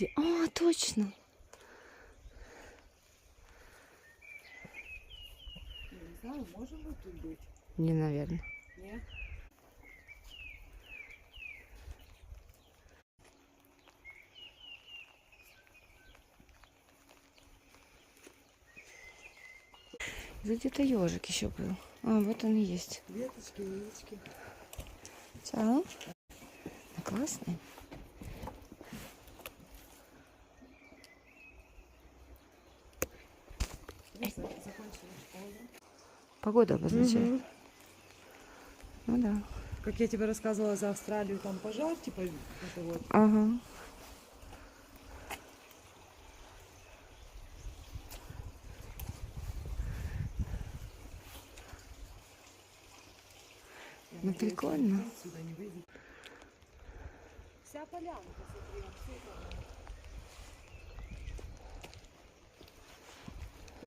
Где? А, точно. Я не знаю, можем мы тут быть? Не, наверное. Нет? Тут где-то ежик еще был. А, вот он и есть. Веточки, яички. Чао. Классный. Закончили школу. Погода обозначает. Ну да. Как я тебе рассказывала за Австралию, там пожар, типа, это вот. Ага. Ну прикольно. Отсюда не выйдет. Вся полянка, смотри, он все там.